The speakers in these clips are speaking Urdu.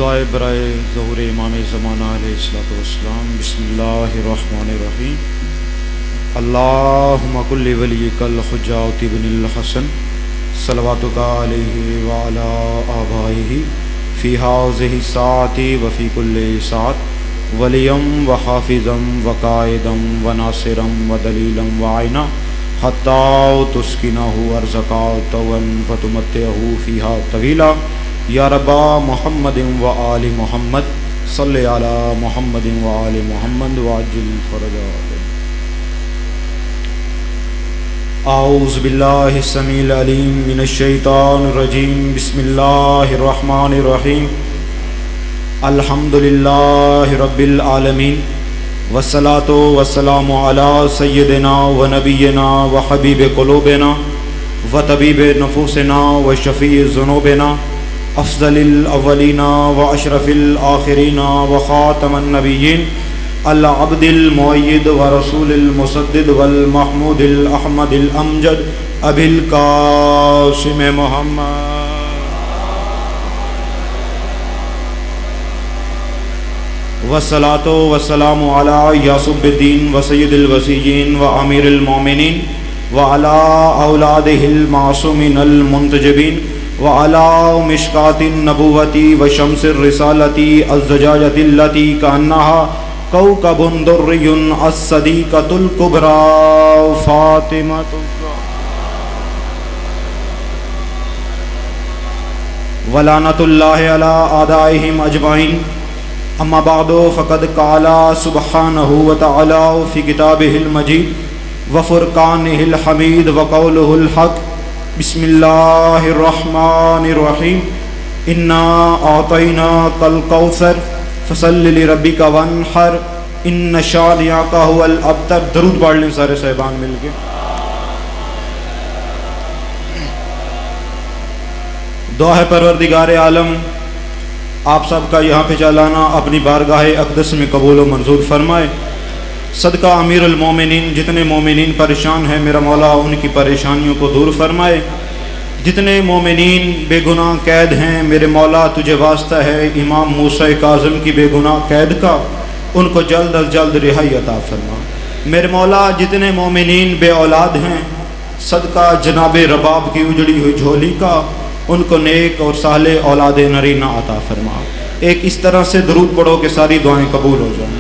دعائے برائے ظہور امام زمانہ علیہ الصلوۃ والسلام۔ بسم اللہ الرحمن الرحیم۔ اللہم کل ولیک الحجۃ بن الحسن صلواتک علیہ وعلی آبائہ فی ہذہ الساعۃ وفی کل ساعۃ ولیا وحافظا وقائدا وناصرا ودلیلا وعینا حتی تسکنہ ارضک طوعا فتمتعہ فیہا طویلا یا رب محمد و آل محمد صلی علی محمد و آل محمد وعجل فرجہ۔ اعوذ باللہ السمیع العلیم من الشیطان الرجیم۔ بسم اللہ الرحمن الرحیم۔ الحمد للہ رب العالمین والصلاة والسلام علی سیدنا و نبینا و حبیب قلوبنا و طبیب نفوسنا و شفیع ذنوبنا افضل الاولین و اشرف الآخرین و خاتم النبیین العبد المؤید و رسول المسدد والمحمود الاحمد الامجد ابی القاسم محمد والصلاة والسلام علی یاسب الدین و سید الوصیین و امیر المومنین و علی اولادہ المعصومین المنتجبین وعلى مشکات النبوۃ وشمس الرسالۃ الزجاجۃ التي كأنها كوكب دري الصديقة الكبرى فاطمة ولعنة الله على أعدائهم أجمعين۔ أما بعد فقد قال سبحانه وتعالى في كتابه المجيد وفرقانه الحميد وقوله الحق۔ بسم اللہ الرحمن الرحیم۔ انا اعطیناک الکوثر فصل لربک وانحر ان شانئک هو الابتر۔ درود پڑھ لیں سارے صاحبان مل کے۔ دعا ہے پروردگار عالم آپ سب کا یہاں پہ چلانا اپنی بارگاہ اقدس میں قبول و منظور فرمائے۔ صدقہ امیر المومنین جتنے مومنین پریشان ہیں میرا مولا ان کی پریشانیوں کو دور فرمائے۔ جتنے مومنین بے گناہ قید ہیں میرے مولا تجھے واسطہ ہے امام موسیٰ کاظم کی بے گناہ قید کا، ان کو جلد از جلد رہائی عطا فرما۔ میرے مولا جتنے مومنین بے اولاد ہیں صدقہ جناب رباب کی اجڑی ہوئی جھولی کا، ان کو نیک اور صالح اولاد نرینہ عطا فرما۔ ایک اس طرح سے درود پڑھو کہ ساری دعائیں قبول ہو جائیں۔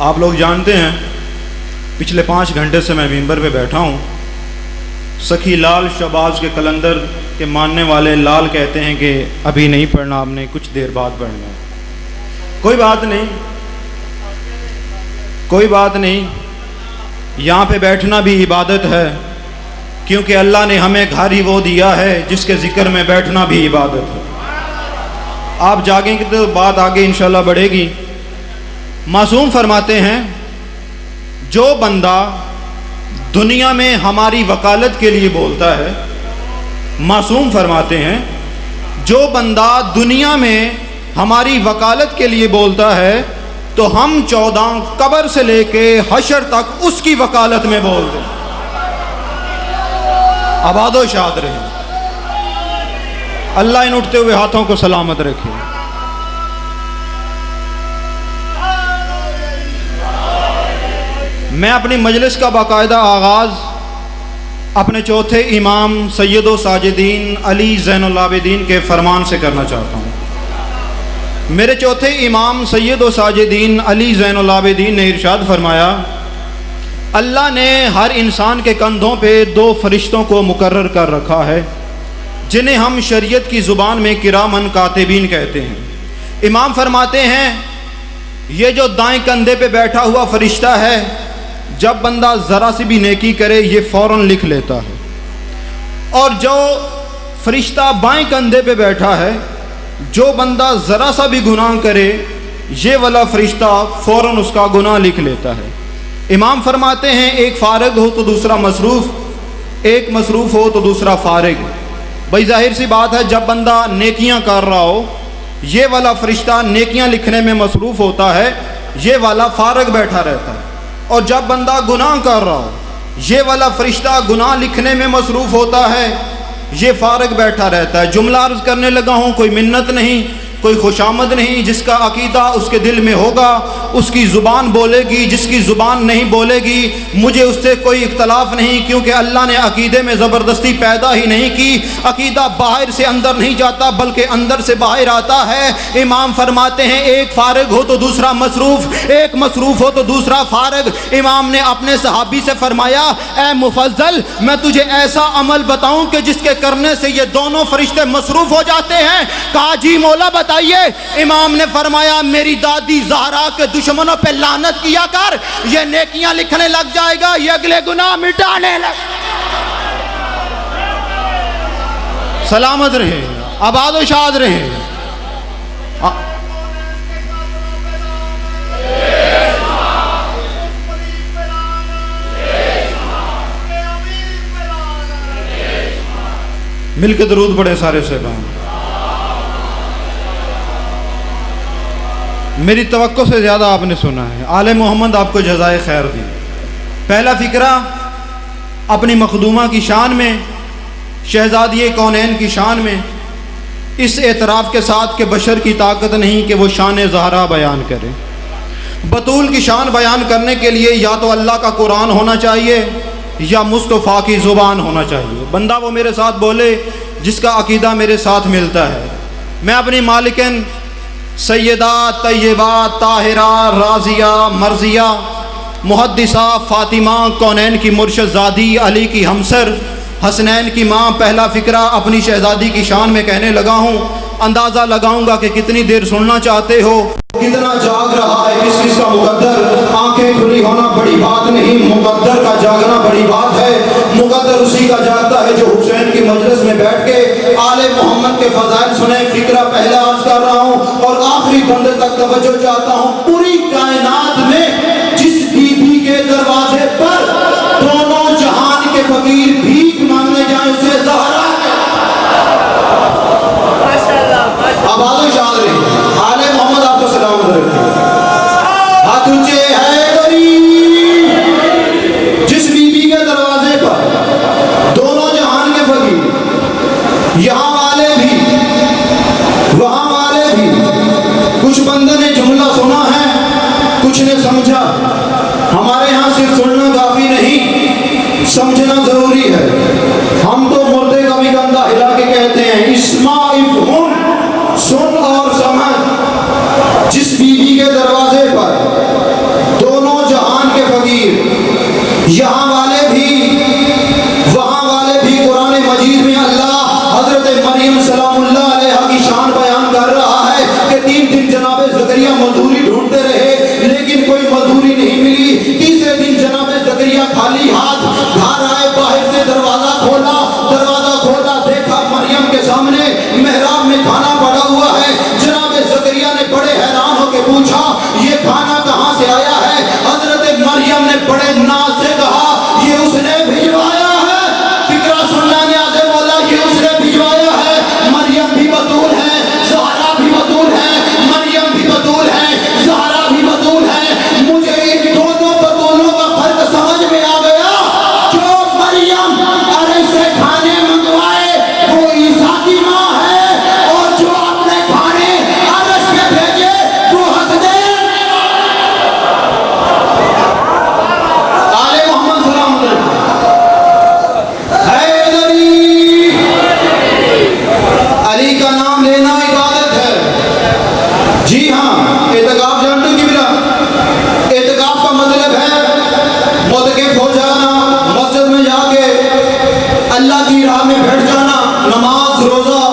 آپ لوگ جانتے ہیں پچھلے 5 گھنٹے سے میں ممبر پہ بیٹھا ہوں۔ سکھی لال شہباز کے کلندر کے ماننے والے لال کہتے ہیں کہ ابھی نہیں پڑھنا، آپ نے کچھ دیر بعد پڑھنا ہے۔ کوئی بات نہیں، کوئی بات نہیں، یہاں پہ بیٹھنا بھی عبادت ہے، کیونکہ اللہ نے ہمیں گھر ہی وہ دیا ہے جس کے ذکر میں بیٹھنا بھی عبادت ہے۔ آپ جاگیں گے تو بات آگے انشاءاللہ بڑھے گی۔ معصوم فرماتے ہیں جو بندہ دنیا میں ہماری وکالت کے لیے بولتا ہے، معصوم فرماتے ہیں جو بندہ دنیا میں ہماری وکالت کے لیے بولتا ہے تو ہم 14 قبر سے لے کے حشر تک اس کی وکالت میں بولتے ہیں۔ آباد و شاد رہیں۔ اللہ ان اٹھتے ہوئے ہاتھوں کو سلامت رکھے۔ میں اپنی مجلس کا باقاعدہ آغاز اپنے چوتھے امام سید و ساجدین علی زین العابدین کے فرمان سے کرنا چاہتا ہوں۔ میرے چوتھے امام سید و ساجدین علی زین العابدین نے ارشاد فرمایا، اللہ نے ہر انسان کے کندھوں پہ 2 فرشتوں کو مقرر کر رکھا ہے جنہیں ہم شریعت کی زبان میں کرامن کاتبین کہتے ہیں۔ امام فرماتے ہیں یہ جو دائیں کندھے پہ بیٹھا ہوا فرشتہ ہے جب بندہ ذرا سی بھی نیکی کرے یہ فوراً لکھ لیتا ہے، اور جو فرشتہ بائیں کندھے پہ بیٹھا ہے جو بندہ ذرا سا بھی گناہ کرے یہ والا فرشتہ فوراً اس کا گناہ لکھ لیتا ہے۔ امام فرماتے ہیں ایک فارغ ہو تو دوسرا مصروف، ایک مصروف ہو تو دوسرا فارغ۔ بھائی ظاہر سی بات ہے جب بندہ نیکیاں کر رہا ہو یہ والا فرشتہ نیکیاں لکھنے میں مصروف ہوتا ہے، یہ والا فارغ بیٹھا رہتا ہے، اور جب بندہ گناہ کر رہا ہو یہ والا فرشتہ گناہ لکھنے میں مصروف ہوتا ہے، یہ فارغ بیٹھا رہتا ہے۔ جملہ عرض کرنے لگا ہوں، کوئی منت نہیں، کوئی خوشامد نہیں۔ جس کا عقیدہ اس کے دل میں ہوگا اس کی زبان بولے گی، جس کی زبان نہیں بولے گی مجھے اس سے کوئی اختلاف نہیں، کیونکہ اللہ نے عقیدے میں زبردستی پیدا ہی نہیں کی۔ عقیدہ باہر سے اندر نہیں جاتا بلکہ اندر سے باہر آتا ہے۔ امام فرماتے ہیں ایک فارغ ہو تو دوسرا مصروف، ایک مصروف ہو تو دوسرا فارغ۔ امام نے اپنے صحابی سے فرمایا اے مفضل میں تجھے ایسا عمل بتاؤں کہ جس کے کرنے سے یہ دونوں فرشتے مصروف ہو جاتے ہیں؟ کہا جی مولا بتائیے۔ امام نے فرمایا میری دادی زہرا کے دشمنوں پہ لعنت کیا کر، یہ نیکیاں لکھنے لگ جائے گا، یہ اگلے گناہ مٹانے لگ۔ سلامت رہے، آباد و شاد رہے۔ مل کے درود پڑھے سارے صحابہ۔ میری توقع سے زیادہ آپ نے سنا ہے، آل محمد آپ کو جزائے خیر دی۔ پہلا فقرہ اپنی مخدومہ کی شان میں، شہزادی کونین کی شان میں، اس اعتراف کے ساتھ کہ بشر کی طاقت نہیں کہ وہ شان زہرا بیان کرے۔ بطول کی شان بیان کرنے کے لیے یا تو اللہ کا قرآن ہونا چاہیے یا مصطفیٰ کی زبان ہونا چاہیے۔ بندہ وہ میرے ساتھ بولے جس کا عقیدہ میرے ساتھ ملتا ہے۔ میں اپنی مالکن سیدہ طیبہ طاہرہ راضیہ مرضیہ محدثہ فاطمہ کونین کی مرشد زادی علی کی ہمسر حسنین کی ماں پہلا فقرہ اپنی شہزادی کی شان میں کہنے لگا ہوں۔ اندازہ لگاؤں گا کہ کتنی دیر سننا چاہتے ہو۔ کتنا جاگ رہا ہے کس کس کا مقدر، آنکھیں کھلی ہونا بڑی بات نہیں، مقدر کا جاگنا بڑی بات ہے۔ مقدر اسی کا جاگتا ہے جو حسین کی مجلس میں بیٹھ کے آل محمد کے فضائل سنے۔ فقرہ پہلا عرض کر رہا ہوں اور آخری بندے تک توجہ چاہتا ہوں۔ پوری کائنات میں جس بی بی کے دروازے پر دونوں جہان کے فقیر بھیک مانگنے جائیں اسے زہرا آباد و شاد رہے۔ آل محمد آپ کو سلامت رکھے۔ ہاتھ اونچے حیدری، جس بی بی کے دروازے پر دونوں جہان کے فقیر، یہاں والے بھی وہاں والے بھی۔ کچھ بندے نے جملہ سنا ہے، کچھ نے سمجھا۔ ہمارے ہاں صرف سننا کافی نہیں، سمجھنا ضروری ہے۔ ہم تو مردے کا بھی کندھا ہلا کے کہتے ہیں اسمع افہم، سن اور سمجھ۔ جس بیوی کے دروازے پر دونوں جہان کے فقیر، یہاں والے بھی وہاں والے بھی۔ قرآن مجید میں اللہ حضرت مریم سلام اللہ علیہ کی شان بیان کر رہا ہے کہ 3 دن جناب زکریا مزدوری ڈھونڈتے رہے لیکن کوئی مزدوری نہیں ملی۔ تیسرے دن جناب زکریا خالی ہاتھ گھر آئے، باہر سے دروازہ کھولا دیکھا مریم کے سامنے محراب میں کھانا پڑا ہوا ہے۔ جناب زکریا نے بڑے حیران ہو کے پوچھا یہ کھانا کہاں سے آیا ہے؟ حضرت مریم نے بڑے ناز سے کہا یہ اس نے بھجوایا ہے۔ فقرہ سننا نیاز مولا، یہ اس نے بھجوایا ہے۔ مریم بھی بطول ہے، زہرا بھی بطول ہے، مریم بھی بطول ہے، زہرا بھی بطول ہے۔ مجھے ان دونوں بطولوں کا فرق سمجھ میں آ گیا۔ جو مریم عرش سے کھانے منگوائے وہ عیسیٰ کی ماں ہے، اور جو اپنے کھانے عرش پہ بھیجے وہ حسنین۔ آل محمد سلام علیہ حیدری۔ علی کا نام لینا عبادت ہے۔ جی ہاں، اعتکاف جانتے کی بلا، اعتکاف کا مطلب ہے معتکف ہو جانا، مسجد میں جا کے اللہ کی راہ میں بیٹھ جانا، نماز روزہ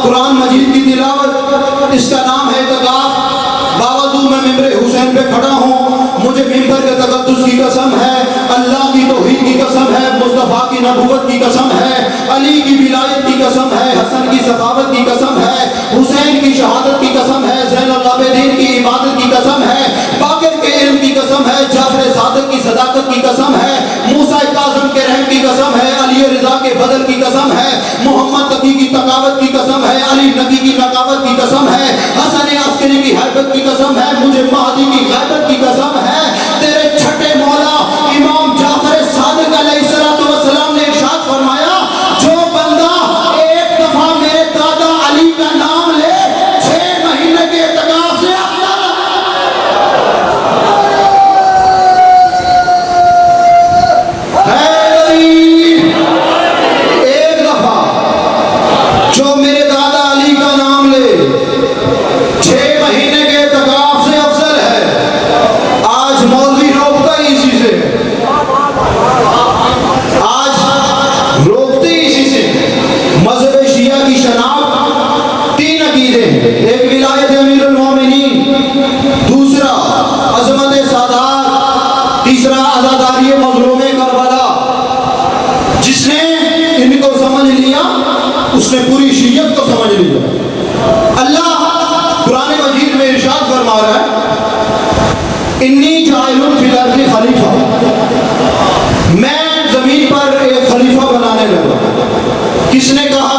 قرآن مجید کی تلاوت، اس کا نام ہے اعتکاف۔ باوجود میں ممبر حسین پہ کھڑا ہوں، مجھے ممبر کے تقدس کی قسم ہے، اللہ کی توحید کی قسم ہے، مصطفیٰ کی نبوت کی قسم ہے، علی کی ولایت کی قسم ہے، حسن کی سخاوت کی قسم ہے، حسین کی شہادت کی قسم ہے، زین العابدین کی عبادت کی قسم ہے، باقر کے علم کی قسم ہے، جعفر صادق کی صداقت کی قسم ہے، موسیٰ کاظم کے رحم کی قسم ہے، علی رضا کے فضل کی قسم ہے، محمد تقی کی تقاوت کی قسم ہے، علی نبی کی نقاوت کی قسم ہے، حسن عسکری کی حیبت کی قسم ہے، مجھے مہدی کی غیبت کی قسم ہے، تیرے چھٹے مولا امام جعفر صادق علیہ دوسرا عظمت سادات، تیسرا عزاداری مظلوم کربلا۔ جس نے ان کو سمجھ لیا اس نے پوری شریعت کو سمجھ لیا۔ اللہ قرآن مجید میں ارشاد فرما رہا ہے انی جاعل فی الارض خلیفہ، میں زمین پر ایک خلیفہ بنانے لگا۔ کس نے کہا؟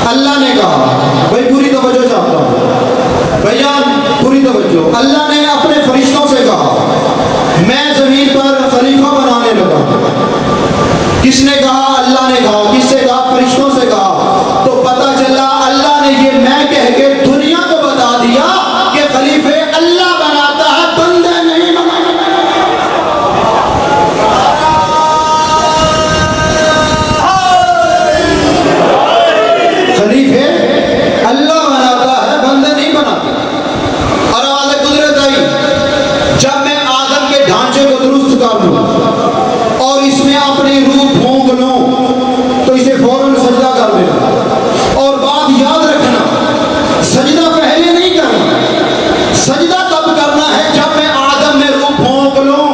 اللہ نے کہا۔ بھائی پوری توجہ چاہتا ہوں، بھائی جان پوری توجہ۔ اللہ نے اپنے فرشتوں سے کہا میں زمین پر خلیفہ بنانے لگا۔ کس نے کہا؟ اللہ نے کہا۔ کس سے کہا؟ فرشتوں سے کہا۔ تو پتہ چلا اللہ نے یہ میں کہہ کے دنیا کو بتا دیا کہ خلیفے اللہ بناتا ہے، بندے نہیں بناتے۔ خلیفے اللہ بناتا ہے، بندے نہیں بناتے۔ اور آواز قدرت آئی جب میں آدم کے ڈھانچے کو درست کر لوں اور اس میں اپنی روح پھونک لوں تو اسے فوراً سجدہ کر دینا۔ اور بات یاد رکھنا، سجدہ پہلے نہیں کرنا، سجدہ تب کرنا ہے جب میں آدم میں روح پھونک لوں۔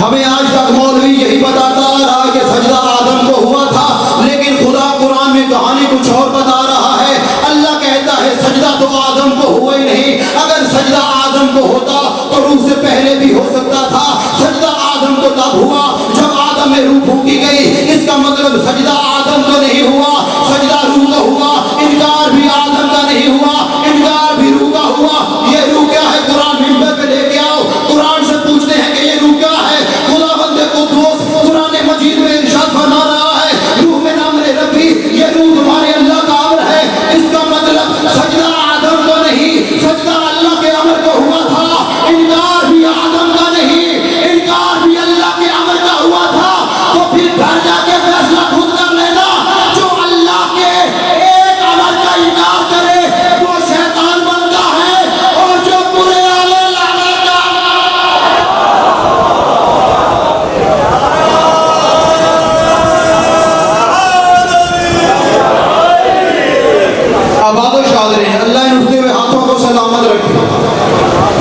ہمیں آج تک مولوی یہی بتاتا آ رہا ہے کہ سجدہ آدم کو ہوا تھا، لیکن خدا قرآن میں کہانی کچھ اور بتا رہا ہے۔ اللہ کہتا ہے سجدہ تو آدم کو ہوا ہی نہیں، اگر سجدہ آدم کو ہوتا تو روح سے پہلے بھی ہو سکتا تھا۔ سجدہ آدم کو تب ہوا جب آدم میں روح پھونکی گئی۔ اس کا مطلب سجدہ آدم کو نہیں ہوا، سجدہ روح کا ہوا۔ انکار بھی آدم کا نہیں ہوا، انکار بھی روح کا ہوا۔ یہ روح کیا ہے؟ قرآن منبر پہ لے کے آؤ، قرآن سے پوچھتے ہیں کہ یہ روح کیا ہے؟ خدا بندے قدوس قرآن مجید میں ارشاد فرما رہا ہے روح میں نام ربی، یہ روح تمہارے اللہ کا امر ہے۔ اس کا مطلب سجدہ آدم کو نہیں، سجدہ اللہ کے امر کو ہوا تھا۔ انکار بھی آدم کا نہیں، انکار بھی اللہ کے امر کا ہوا تھا۔ تو پھر گھر جا کے فیصلہ خود کر لینا، جو اللہ کے ایک امر کا انکار کرے وہ شیطان بنتا ہے، اور جو برے والے لعنت کا آباد و شاد رہے۔ اللہ ان اٹھتے ہوئے ہاتھوں کو سلامت رکھے۔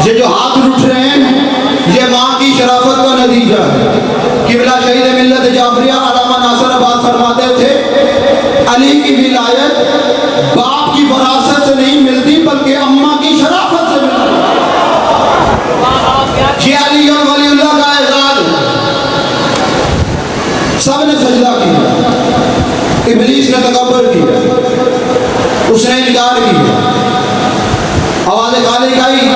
یہ جو ہاتھ اٹھ رہے ہیں یہ ماں کی شرافت کا نتیجہ ہے۔ قبلہ شہید ملت جعفریہ علامہ ناصر آباد فرماتے تھے علی کی ولایت باپ کی وراثت سے نہیں ملتی بلکہ اماں کی شرافت سے ملتی۔ یہ علی اور ولی اللہ کا اعزاز ہے۔ سب نے سجدہ کیا، ابلیس نے تکبر کیا، اس نے انکار کیا۔ آواز خالق آئی،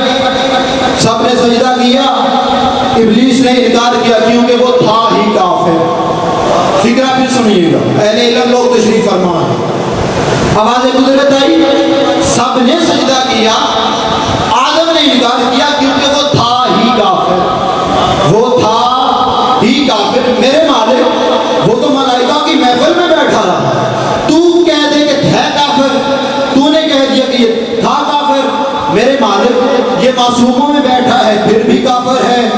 سب نے سجدہ کیا، ابلیس نے انکار کیا کیونکہ وہ تھا ہی کافر۔ فکرہ پھر سنیے گا، اہل علم لوگ تشریف فرما ہے۔ آواز قدرت آئی، سب نے سجدہ کیا، آدم نے انکار کیا کیونکہ وہ تھا ہی کافر، وہ تھا ہی کافر۔ میرے مالک وہ تو ملائکہ کی محفل میں بیٹھا رہا، تو کہہ دے کہ ہے کافر، تو نے کہہ دیا کہ یہ تھا کافر۔ میرے مالک یہ معصوموں میں بیٹھا ہے پھر بھی کافر ہے،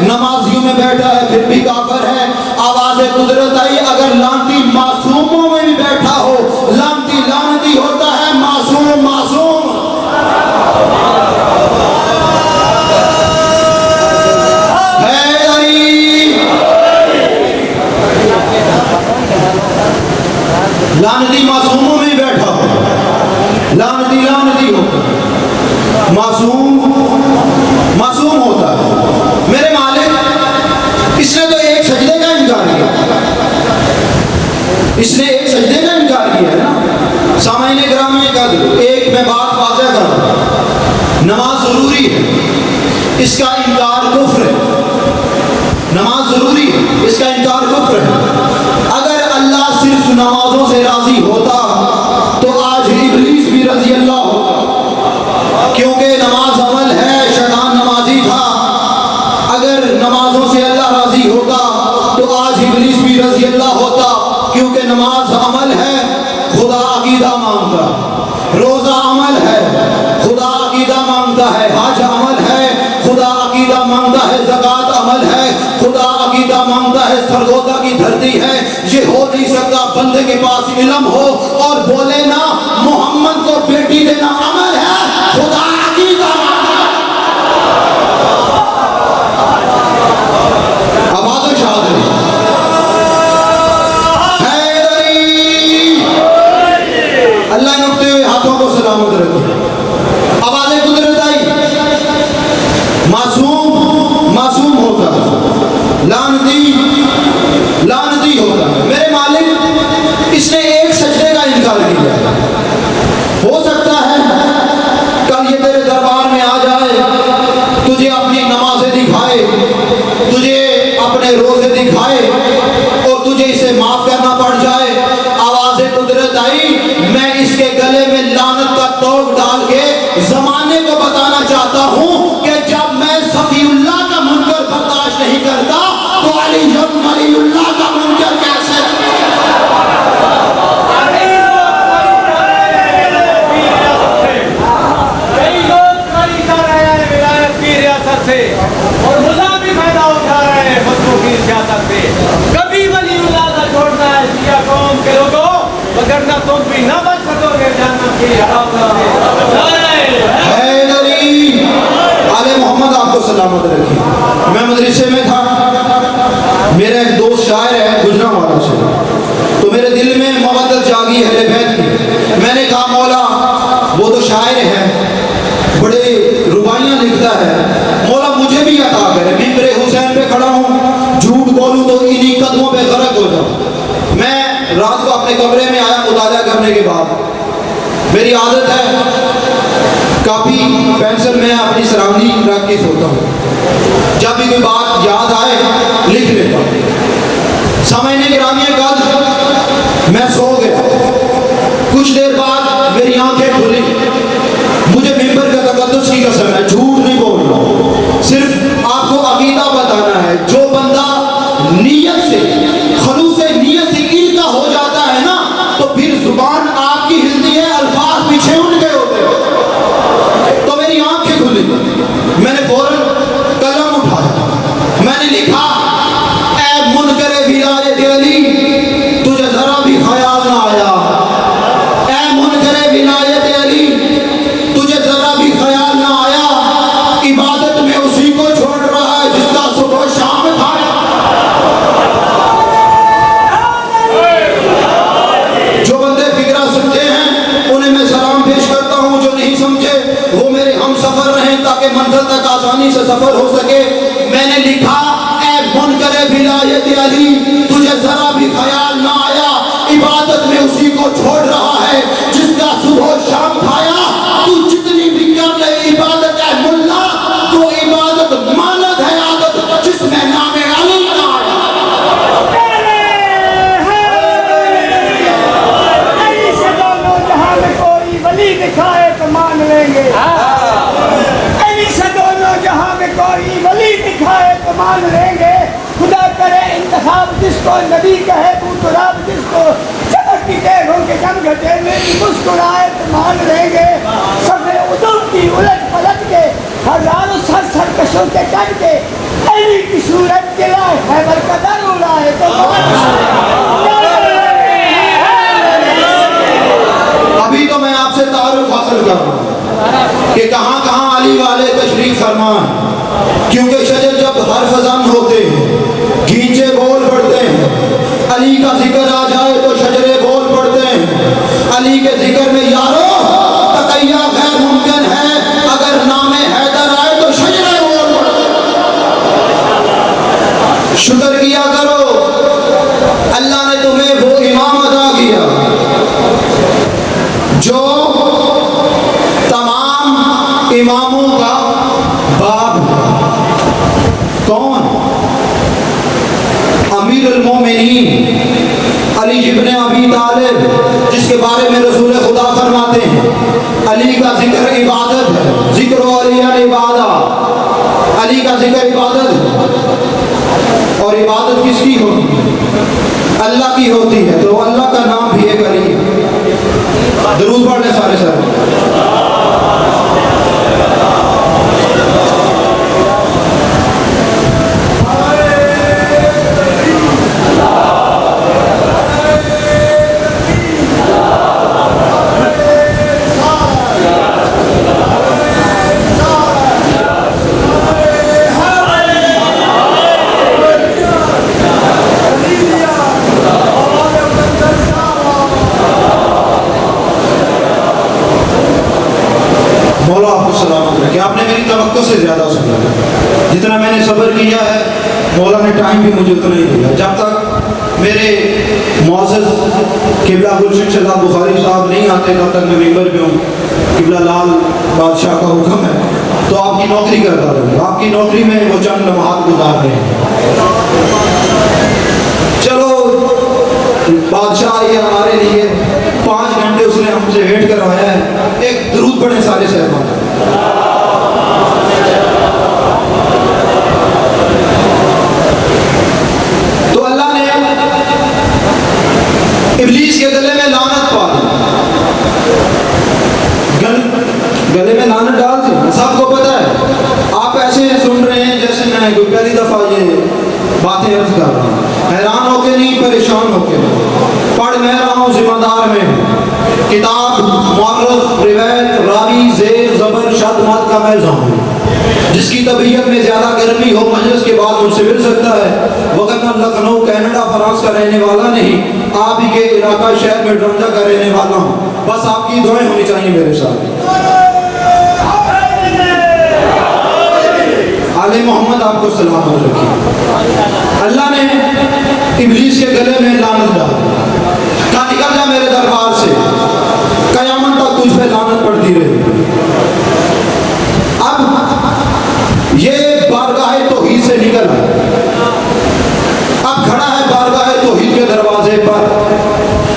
نمازیوں میں بیٹھا ہے پھر بھی کافر ہے۔ آواز قدرت آئی، اگر لانتی معصوموں میں بھی بیٹھا ہو، لانتی لانتی ہوتا ہے، معصوم معصوم۔ لانتی معصوموں میں بیٹھا ہو، لانتی لانتی ہو، معصوم معصوم ہوتا ہے۔ میرے مالک اس نے تو ایک سجدے کا انکار کیا، اس نے ایک سجدے کا انکار کیا ہے نا۔ سامعین گرامی ایک میں بات واضح کر رہا ہوں، نماز ضروری ہے، اس کا انکار کفر ہے۔ نماز ضروری ہے، اس کا انکار کفر ہے۔ اگر اللہ صرف نمازوں سے راضی ہوتا تو آج ابلیس بھی رضی اللہ ہوتا، کیونکہ نماز عمل ہے، شیطان نمازی تھا۔ اگر نمازوں سے اللہ راضی ہوتا تو آج ابلیس بھی رضی اللہ ہوتا، کیونکہ نماز عمل ہے، خدا عقیدہ مانگتا ہے۔ روزہ عمل ہے، خدا عقیدہ مانگتا ہے۔ حج عمل ہے، خدا عقیدہ مانگتا ہے۔ زکوٰۃ عمل ہے، خدا عقیدہ مانگتا ہے۔ سرگودا کی دھرتی ہے، یہ ہو نہیں سکتا بندے کے پاس علم ہو اور بولے نا محمد کو بیٹی دینا عمل ہے، خدا عقیدہ مانگتا ہے۔ آئی، میں اس کے گلے میں لعنت کا توق ڈال کے زمانے کو بتانا چاہتا ہوں کہ جب میں صفی اللہ کا منکر برداشت نہیں کرتا تو علی اللہ کا منکر کیسے؟ اور ملا بھی فائدہ اٹھا رہے ہیں بچوں کی سیاست سے. کبھی ولی اللہ نہ چھوڑنا ہے شیعہ قوم کے لوگوں، وگرنہ تم بھی نہ بچ سکو گے جہنم کی حرام سے. حیدری آل محمد آپ کو سلامت رکھے. میں مدرسے میں تھا، میرا ایک دوست شاعر ہے گجرانوالہ سے، تو میرے دل میں محبت جاگی اہل بیت کی. میں نے کہا مولا وہ تو شاعر ہے، بڑے رباعیاں لکھتا ہے، مولا مجھے بھی عطا کرے. ممبر حسین پہ کھڑا ہوں، جھوٹ بولوں تو انہی قدموں پہ غرق ہو جاؤں. میں رات کو اپنے کمرے میں آیا مطالعہ کرنے کے بعد، میری عادت ہے کاپی پینسل میں اپنی سراؤنڈنگ رکھ کے سوتا ہوں، جب بھی کوئی بات یاد آئے لکھ لیتا ہوں. سامعین گرامی قدر میں سو گیا. کچھ دیر بعد میری آنکھیں کھلی. مجھے ممبر کا تقدس کی قسم ہے، جھوٹ نہیں بول رہا، صرف آپ کو عقیدہ بتانا ہے. جو بندہ نیت سے خلوص نیت سے ان کا ہو جاتا ہے نا، تو پھر زبان آپ کی ہلتی ہے، الفاظ پیچھے ان کے ہوتے ہیں. تو میری آنکھیں کھلی، میں نے فوراً قلم اٹھایا، میں نے لکھا اے منکر ولایت علی، تجھے ذرا بھی خیال نہ آیا. اے منکر ولایت علی، تجھے ذرا بھی خیال نہ آیا عبادت میں اسی کو چھوڑ رہا ہے جس کا صبح شام کھایا. جو بندے فکرہ سمجھے ہیں انہیں میں سلام پیش کرتا ہوں، جو نہیں سمجھے وہ میرے ہم سفر رہیں تاکہ منزل تک آسانی سے سفر ہو سکے. میں نے لکھا اے منکر ولایت علی، تجھے ذرا بھی خیال نہ آیا عبادت میں اسی کو چھوڑ رہا ہے جس کا صبح شام کھایا. تو جتنی بھی کر لے عبادت ہے ملا، تو عبادت مانت ہے عادت جس میں نام علی نہ آیا. علی سے دونوں جہاں میں کوئی ولی دکھائے تو مان لیں گے. علی سے دونوں جہاں میں کوئی ولی دکھائے تو مان لیں گے. خدا کرے انتخاب جس کو نبی کہے تو تراب جس کو چمک کی دیکھوں کے جم گھٹے میں مسکرائے تو مان لیں گے. صفے ادب کی الٹ پلٹ کے ہزاروں سرکشوں کے کٹ کے علی کی صورت کے لائے خیبر کا در اڑائے تو مان لیں گے. ابھی تو میں آپ سے تعارف حاصل کر رہا ہوں کہ کہاں کہاں علی والے تشریف فرما ہیں، کیونکہ شجر جب حرف زن ہوتے ہیں گھینچے بول پڑتے ہیں. علی کا ذکر آ جائے تو شجرے بول پڑتے ہیں. علی کے ذکر میں یارو تقیہ غیر ممکن ہے، اگر نام حیدر آئے تو شجرے بول پڑتے ہیں. شکر کیا کرو، اللہ نے تمہیں وہ امام عطا کیا جو تمام اماموں کا باپ ہے. کون؟ امیر المومنین علی ابن ابی طالب، جس کے بارے میں رسول خدا فرماتے ہیں علی کا ذکر عبادت ہے. ذکر علی عبادہ، علی کا ذکر عبادت ہے. اور عبادت کس کی ہوتی ہے؟ اللہ کی ہوتی ہے. تو اللہ کا نام بھی ایک علی ہے. درود پڑھ لیں سارے سر. مولا آپ کو سلامت رکھے. آپ نے میری توقع سے زیادہ سنا، جتنا میں نے صبر کیا ہے مولا نے ٹائم بھی مجھے اتنا ہی دیا. جب تک میرے معزز قبلہ گلشن شہزاد بخاری صاحب نہیں آتے تب تک میں ممبر پہ ہوں. قبلہ لال بادشاہ کا حکم ہے تو آپ کی نوکری کرتا رہوں. آپ کی نوکری میں وہ چند لمحات گزار رہے ہیں. چلو بادشاہ یہ ہمارے لیے 5 گھنٹے اس نے ہم سے ویٹ کروایا ہے. ایک درود پڑھیں سارے صاحبان. تو اللہ نے ابلیس کے گلے میں لعنت پا دی, گلے میں لعنت ڈال دی. سب کو پتہ ہے. آپ ایسے سن رہے ہیں جیسے میں کوئی پہلی دفعہ یہ باتیں عرض کر رہا ہوں. حیران ہو کے نہیں, پریشان ہو کے. پڑھ میں رہا ہوں, ذمہ دار میں کتاب مورخ روایت راوی زیر زبر شد مت کا میں ہوں. جس کی طبیعت میں زیادہ گرمی ہو مجلس کے بعد مجھ سے مل سکتا ہے, وگرنہ لکھنؤ کینیڈا فرانس کا رہنے والا نہیں, آپ ہی کے علاقہ شہر میں ڈرنجا کا رہنے والا ہوں. بس آپ کی دعائیں ہونی چاہیے میرے ساتھ. آل محمد آپ کو سلامت رکھے. اللہ نے ابلیس کے گلے میں لعنت ڈالی, کہا نکل جا میرے دربار سے, قیامت تک تجھ پہ لعنت پڑتی رہے. اب یہ بارگاہ توحید سے نکل آیا, اب کھڑا ہے بارگاہ توحید کے دروازے پر.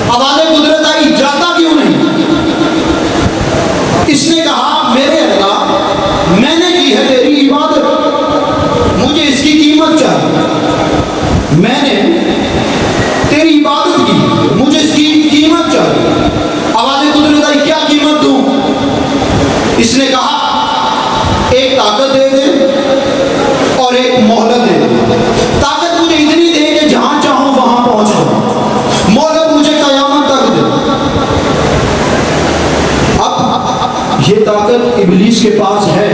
آواز قدرت آئی, جاتا کیوں نہیں؟ اس نے کہا میرے اللہ میں نے کی ہے تیری عبادت, مجھے اس کی قیمت چاہیے. میں نے تیری عبادت کی, مجھے اس کی قیمت چاہیے. آواز قدرت آئی, کیا قیمت دوں؟ اس نے کہا ایک طاقت دے دے اور ایک مہلت دے دے. طاقت مجھے اتنی دے کہ جہاں چاہوں وہاں پہنچ جاؤں, مہلت مجھے قیامت تک دے. اب یہ طاقت ابلیس کے پاس ہے.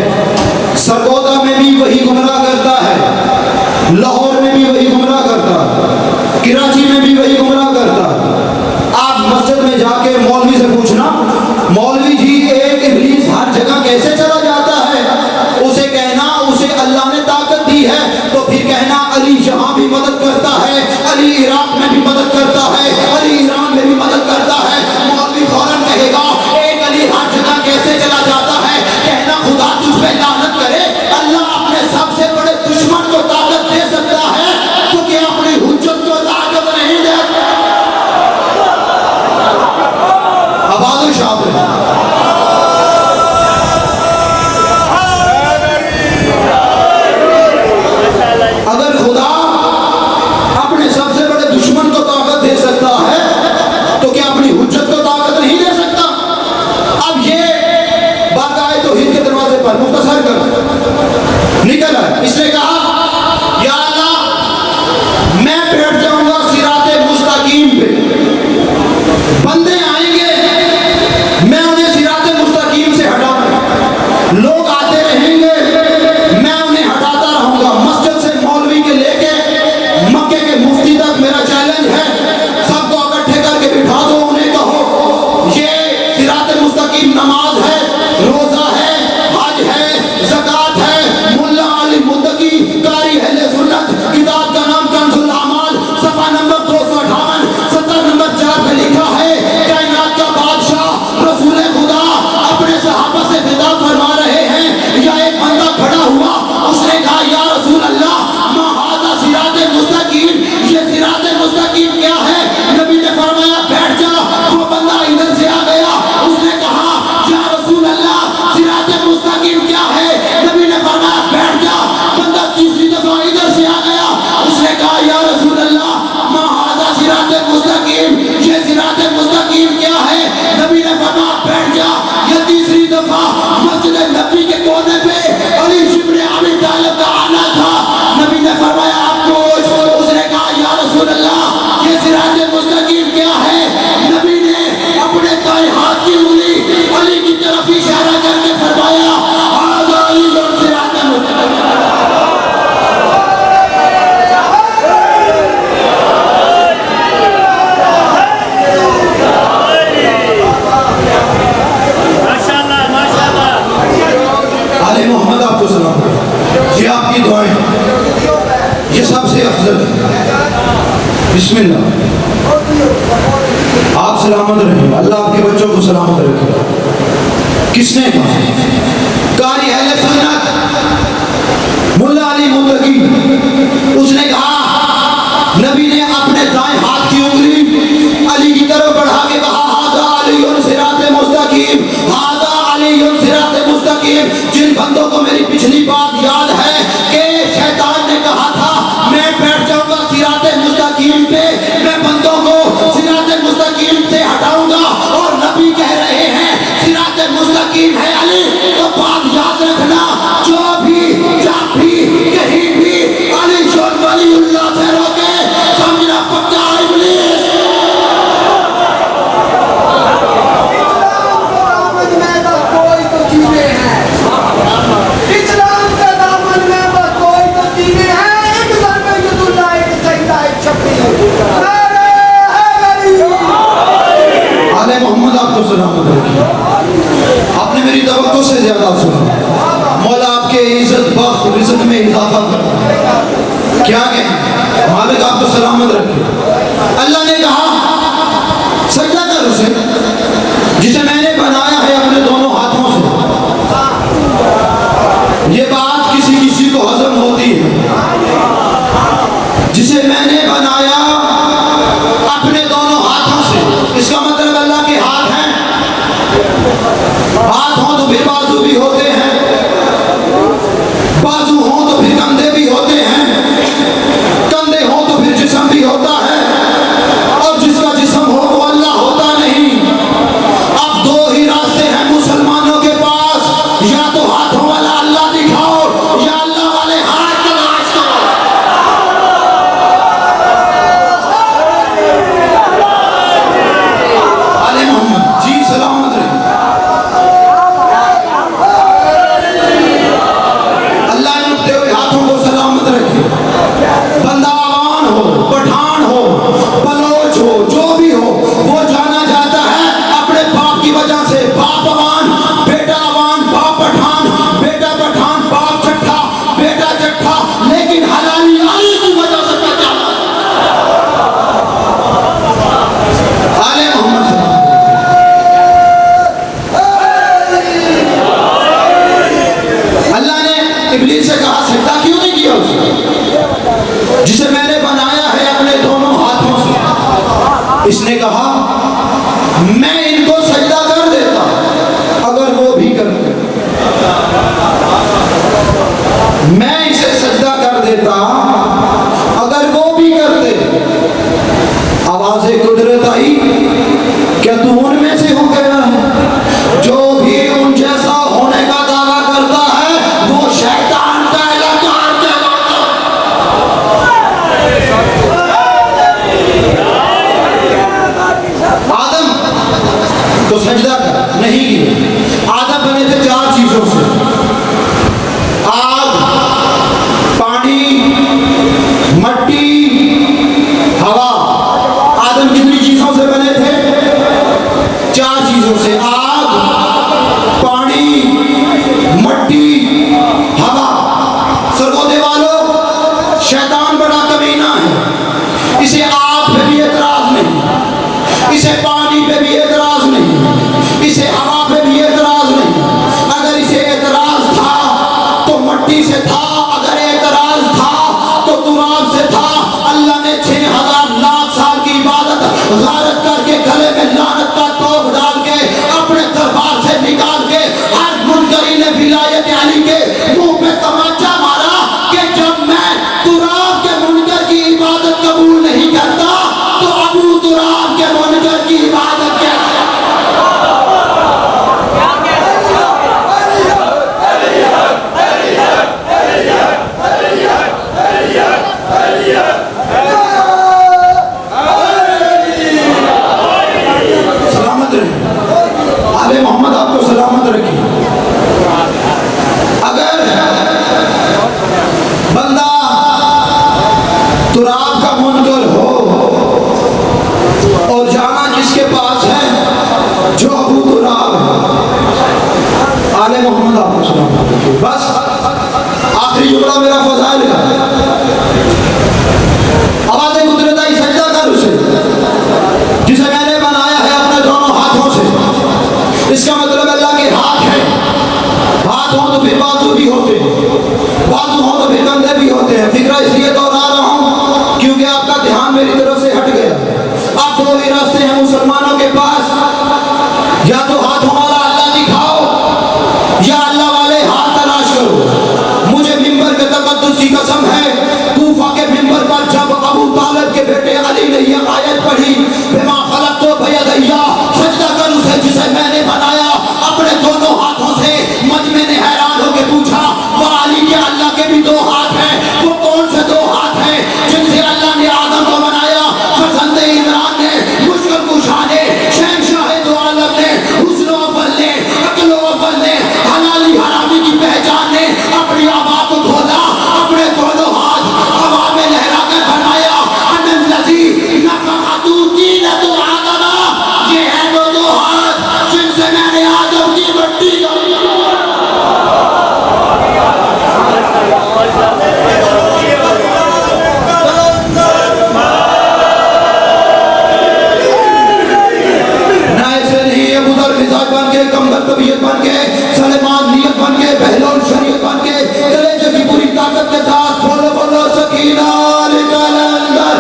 سرگودا میں بھی وہی گمراہ کرتا ہے, لاہور میں بھی وہی گمراہ کرتا ہے, کراچی میں بھی وہی گمراہ کرتا ہے. آپ مسجد میں جا کے مولوی سے پوچھنا, مولوی جی ایک ابلیس ہر جگہ کیسے چلا جاتا ہے؟ اسے کہنا اسے اللہ نے طاقت دی ہے, تو پھر کہنا علی یہاں بھی مدد کرتا ہے, علی عراق میں بھی مدد کرتا ہے, علی ایران میں بھی مدد کرتا ہے. مولوی فوراً کہے گا ایک علی ہر جگہ کیسے چلا جاتا ہے؟ کہنا خدا تجھ پہ لعنت کرے, اللہ اپنے سب سے بڑے دشمن کو طاقت دے سکتا ہے تو کہ اپنی حجت کو طاقت نہیں دے سکتا. آباد و شاد ہے. اگر خدا اپنے سب سے بڑے دشمن کو طاقت دے سکتا ہے تو کیا اپنی حجت کو طاقت نہیں دے سکتا؟ اب یہ بارگاہ توحید کے دروازے پر مختصر کر نکل ہے. اس نے کہا یا اللہ میں بیٹھ جاؤں گا صراط مستقیم پہ, بندے آئیں گے میں انہیں صراط مستقیم سے ہٹاؤں گا, لوگ آتے رہیں گے میں انہیں ہٹاتا رہوں گا. مسجد سے مولوی کے لے کے مکے کے مفتی تک میرا چیلنج ہے, سب کو اکٹھے کر کے بٹھا دو, انہیں کہو یہ صراط مستقیم نماز ہے, روزہ ہے, حج ہے, زکوٰۃ ہے. ملا علی متقی قاری اہل سنت, کتاب کا نام کنز الاعمال, صفحہ نمبر 258 70 نمبر 4 پہ لکھا ہے کائنات کا بادشاہ رسول خدا اپنے صحابہ سے خطاب فرما رہے ہیں. یا ایک بندہ کھڑا ہوا, اس نے کہا یا رسول اللہ ما ھذا صراط مستقیم, یہ صراط مستقیم کیا ہے؟ نبی نے فرمایا بیٹھ جا. وہ بندہ ادھر سے آ گیا, اس نے کہا یا رسول اللہ صراط مستقیم کیا ہے؟ نبی نے فرمایا بیٹھ جا. بندہ تیسری دفعہ ادھر سے آ گیا, اس نے کہا یا رسول اللہ ما ھذا صراط مستقیم, یہ صراط مستقیم کیا ہے؟ نبی نے فرمایا بیٹھ جا. یہ تیسری دفعہ مسجد نبی کے کونے پہ علی ابن ابی طالب کا آنا تھا. نبی نے فرمایا آپ پوچھ. اس نے کہا یا رسول اللہ یہ صراط مستقیم کیا ہے؟ نبی نے اپنے دائیں ہاتھ کی انگلی علی کی طرف اشارہ کر کے فرمایا ھذا علی صراط مستقیم. آل محمد آپ کو سلام. یہ آپ کی دعائیں, یہ سب سے افضل ہے. بسم اللہ. آپ سلامت رہیں, اللہ آپ کے بچوں کو سلامت رکھے. کس نے کہا؟ قاری اہل سنت ملا علی متقی. اس نے کہا نبی نے اپنے دائیں ہاتھ کی انگلی علی کی طرف بڑھا کے کہا ھذا المستقیم. جن بندوں کو میری پچھلی بات یاد ہے کہ شیطان نے کہا تھا میں بیٹھ جاؤں گا صراط مستقیم پہ, میں بندوں کو صراط مستقیم سے ہٹاؤں گا, اور نبی کہہ رہے ہیں صراط مستقیم ہے علی. تو بات یاد رکھنا, جو بھی جب بھی کہیں بھی علی شان ولی اللہ سے روکے سمجھنا پکا ابلیس. محمد آپ کو سلامت رکھیے. آپ نے میری توقع سے زیادہ سنا. مولا آپ کے عزت بخت رزق میں اضافہ کرے. کیا کہیں, مالک آپ کو سلامت رکھیے. اللہ نے کہا سجدہ کر اسے جسے میں نے بنایا ہے اپنے دونوں ہاتھوں سے. یہ بات کسی کو ہضم ہوتی ہے. جسے میں نے بنایا اپنے دونوں ہاتھوں سے, اس کا مطلب اللہ کے ہاتھ ہیں. ہاتھ ہوں تو پھر بازو بھی ہوتے ہیں, بازو ہوں تو پھر کندھے بھی ہوتے ہیں, کندھے ہوں تو پھر جسم بھی ہوتا ہے, اور جس کا جسم ہو وہ اللہ ہوتا نہیں. اب دو ہی راستے ہیں مسلمانوں کے پاس, یا تو ہاتھوں والا اللہ دکھاؤ یا اللہ والے ہاتھ تلاش کرو. آل محمد جی سلامت رہے. اللہ نے اٹھتے ہوئے ہاتھوں کو سلامت رکھے. بندہ عوان ہو, پٹھان ہو, بلوچ ہو, جو بھی ہو, وہ جانا جاتا ہے اپنے باپ کی وجہ سے. باپ عوان, بیٹا عوان, باپ پٹھان, بیٹا پٹھان, باپ چٹھا, بیٹا چٹھا, لیکن حلالی علی کی وجہ سے پیدا. آل محمد اللہ نے ابلیس سے کہا سجدہ کیوں نہیں کیا اسے جسے میں نے بنایا ہے اپنے دونوں ہاتھوں سے. اس نے کہا میں ان کو سجدہ کر دیتا اگر وہ بھی کرتے. میں اسے سجدہ کر دیتا اگر وہ بھی کرتے. آواز قدرت آئی, کیا تو ان میں سے ہو گیا ہے جو بھی ان جیسا ہونے کا دعویٰ کرتا ہے وہ شیطان کا اہلکار کہلاتا ہے. آدم تو سجدہ نہیں کیا. آدم بنے تھے چار چیزوں سے, آگ, پانی, مٹی, ہوا. آدم کتنی چیزوں سے بنے تھے؟ چار چیزوں سے, آگ, پانی, مٹی, ہوا. سرگودے والوں, شیطان بڑا کمینہ ہے. اسے آگ پہ بھی اعتراض نہیں, اسے پانی پہ بھی اعتراض نہیں, اسے ہوا پہ بھی اعتراض نہیں. اگر اسے اعتراض تھا تو مٹی سے تھا, اگر اعتراض تھا تو تراب سے تھا. اللہ نے 6000 لاکھ سال کی عبادت غارت کر کے گلے میں لعنت کا توق ڈال کے اپنے دربار سے نکال کے ہر منکرین ولایت علی کے منہ پہ تماچا مارا کہ جب میں تراب کے منکر کی عبادت قبول نہیں کرتا تو ابو تراب کے منکر کی عبادت کیا ہے. سلامت رہے. آل محمد آپ کو سلامت رکھیے. اگر بندہ تراب کا منکر ہو اور جانا جس کے پاس ہے جو ابو تراب ہے, آل محمد آپ کو سلامت رکھیے. بس آخری جملہ میرا فضائل کا. آواز قدرت آئی, سجدہ کر اسے جسے میں نے بنایا ہے اپنے دونوں ہاتھوں سے. اس کا مطلب اللہ کے ہاتھ ہے. ہاتھ ہوں تو پھر بازو بھی ہوتے ہیں, بازو ہوں تو پھر کندھے بھی ہوتے ہیں. فکرہ اس لیے دوہرا رہا ہوں کیونکہ آپ کا دھیان میری طرف سے ہٹ گیا. اب دو ہی راستے ہیں مسلمانوں کے پاس, یا تو ہاتھوں والا اللہ دکھاؤ یا اللہ والا کرو. مجھے ممبر کے تقدس کی قسم ہے، کوفہ کے ممبر پر جب ابو طالب کے بیٹے علی نے یہ آیت پڑھی، بما خلقت بیدی، سجدہ کر اسے جسے میں نے بنایا اپنے دونوں ہاتھوں سے. مجمع نے حیران ہو کے پوچھا، وہ علی کے اللہ کے بھی دو ہاتھ ہیں، وہ کون سے دو ہاتھ ہیں جن سے اللہ نے آدم کو بنایا؟ فرزند عمران نے، مشکل کشا نے، شہنشاہ دو عالم نے، حسن و اول نے، عقل و اول نے، حلالی حرامی کی پہچان نے اپنی آبا کو کھولا، اپنے دونوں ہاتھ ہوا میں لہرا کر فرمایا، ان الذی نفخ طینۃ آدم، یہ ہے وہ دو ہاتھ جن سے میں نے آدم کی مٹی بن کے، کمبر طبیعت بن کے، سلیمان نیت بن کے، بہلول شریعت بن کے، کلیجے کی پوری طاقت کے ساتھ بولو بولو سکینہ نکال اندر.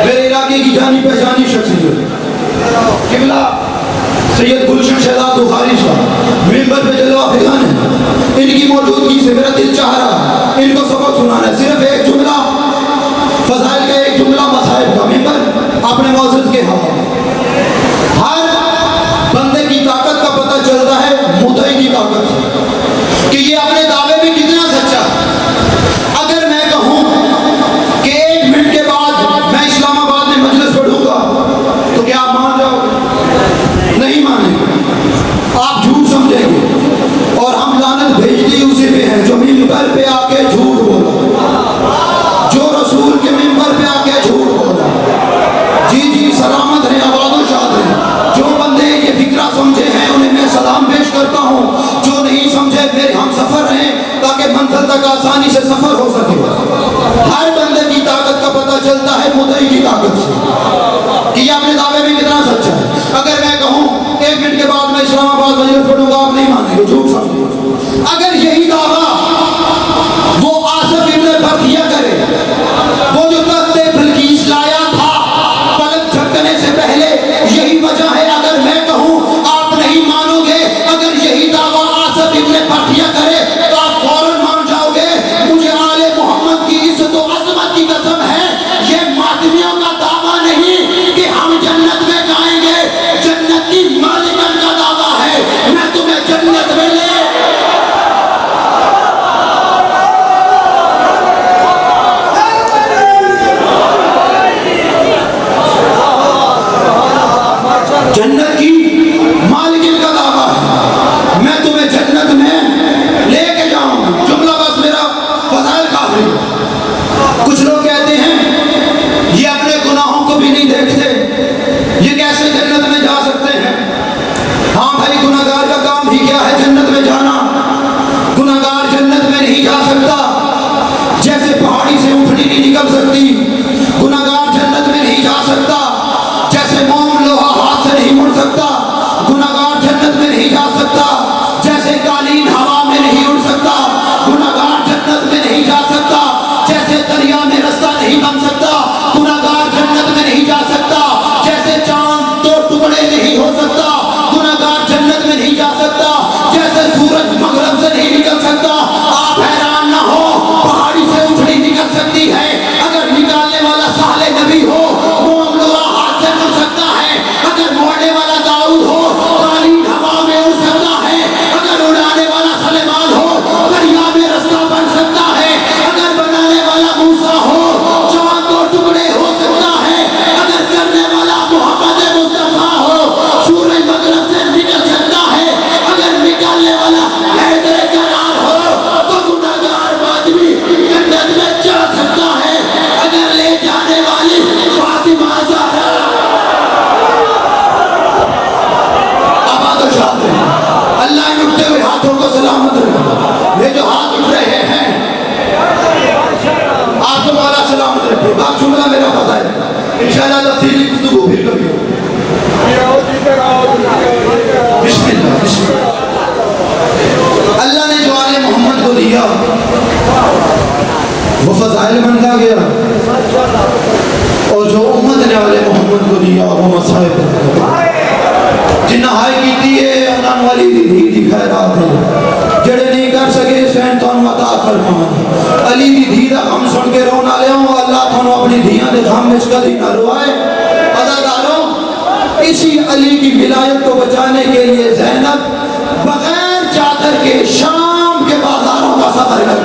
میرے علاقے کی جانی پہچانی شخصیت قبلہ سید گلشن شہزاد بخاری صاحب ممبر پہ جلوہ افغان ہے. ان کی موجودگی سے میرا دل چاہ رہا ان کو سبق سنانا ہے. صرف ایک جملہ فضائل کا، ایک جملہ مصائب کا، ممبر اپنے معزز کے حوالے. ہر بندے کی طاقت کا پتہ چلتا ہے مدعی کی طاقت سے کہ یہ اپنے دعوے میں کتنا سچا ہے. اگر میں کہوں کہ 1 منٹ کے بعد میں اسلام آباد میں مجلس پڑھوں گا تو کیا آپ مان جاؤ گے؟ نہیں مانیں گے، آپ جھوٹ سمجھیں گے. اور ہم لعنت بھیجتے ہی اسی پہ ہیں جو ممبر پہ آ کے جھوٹ بولا، جو رسول کے ممبر پہ آ کے جھوٹ بولا. جی جی سلامت رہیں، آباد و شاد رہیں. جو بندے یہ فکرہ سمجھے ہیں انہیں میں سلام پیش کرتا ہوں، جو نہیں سمجھے میرے ہم سفر رہیں تاکہ منزل تک آسانی سے سفر ہو سکے. ہر بندے کی طاقت کا پتہ چلتا ہے مدعی کی طاقت سے کہ یہ اپنے دعوے میں کتنا سچا ہے. اگر میں کہوں 1 منٹ کے بعد میں اسلام آباد مجلس پڑھوں گا، آپ نہیں مانیں گے، جھوٹ سمجھیں گے. اگر یہی دعویٰ وہ آصف ابن برقیہ کرے، وہ جو تخت بلقیس لایا تھا پلک جھپکنے سے پہلے، یہی وجہ ہے اگر میں کہوں آپ نہیں مانو گے. اگر یہی دعویٰ آصف ابن برقیہ کرے تو آپ فوراً مان جاؤ گے. مجھے آل محمد کی عزت و عظمت کی قسم ہے، یہ ماتمیوں کا دعویٰ نہیں کہ ہم جنت میں جائیں گے، جنت کی مالکن کا دعویٰ ہے میں تمہیں جنت میں لے. جنت کی مالکن کا دعویٰ ہے میں تمہیں جنت میں لے کے جاؤں. جملہ بس میرا فضائل کافی. کچھ لوگ کہتے ہیں یہ اپنے گناہوں کو بھی نہیں دیکھتے، یہ کیسے جنت میں جا سکتے ہیں؟ ہاں بھائی، گناہگار کا کام ہی کیا ہے جنت میں جانا؟ گناہگار جنت میں نہیں جا سکتا. جیسے پہاڑی سے اونٹنی نہیں نکل سکتی، گناہگار جنت میں نہیں جا سکتا. جیسے موم لوہا ہاتھ سے نہیں مڑ سکتا، گناہگار جنت میں نہیں جا سکتا. جیسے قالین ہوا میں نہیں اڑ سکتا، گناہگار جنت میں نہیں جا سکتا. جیسے دریا میں رستہ نہیں بن سکتا، گناہگار جنت میں نہیں جا سکتا. جیسے چاند 2 ٹکڑے نہیں ہو سکتا، گناہگار جنت میں نہیں جا سکتا. جیسے سورج مغرب سے نہیں نکل سکتا. آپ حیران نہ ہو، پہاڑی سے اونٹنی نکل سکتی ہے اگر نکالنے والا صالح نبی ہو. موم لوہا ہاتھ سے مڑ سکتا ہے اگر موڑنے والا داؤد ہو. قالین ہوا میں اڑ سکتا ہے اگر اڑانے والا سلیمان ہو. دریا میں رستہ بن سکتا ہے اگر بنانے والا موسیٰ ہو. چاند 2 ٹکڑے ہو سکتا ہے اگر کرنے والا محمد مصطفیٰ ہو. سورج مغرب سے نکل سکتا ہے اگر نکالنے والا حیدر کرار ہو. تو گناہگار آدمی جنت میں جا سکتا ہے اگر لے جانے والی فاطمہ زہرا. آباد و شاد رہے، اللہ ان اٹھتے ہوئے ہاتھوں کو سلامت رکھے. یہ جو ہاتھ اٹھ رہے ہیں آپ کو مولا سلامت رکھے. باقی جملہ میرا پتہ ہے، انشاءاللہ تفصیلی گفتگو پھر کبھی ہو. بسم اللہ بسم اللہ. اللہ نے جو آل محمد کو دیا وہ فضائل بنتا گیا، اور جو امت نے آل محمد کو دیا وہ مصائب بنتا گیا. جنہ نہائی کی ہے انہوں علی دی دھی دی خیرات ہے جڑے نہیں کر سکے سین تھانو عطا فرمان علی دی دھی دا غم سن کے رونا لے ہوں اللہ تھانو اپنی دھیاں دے غم اس کا دی نہ روائے عزاداروں اسی علی کی ولایت کو بچانے کے لیے زینب بغیر چادر کے شام کے بازاروں کا سفر کر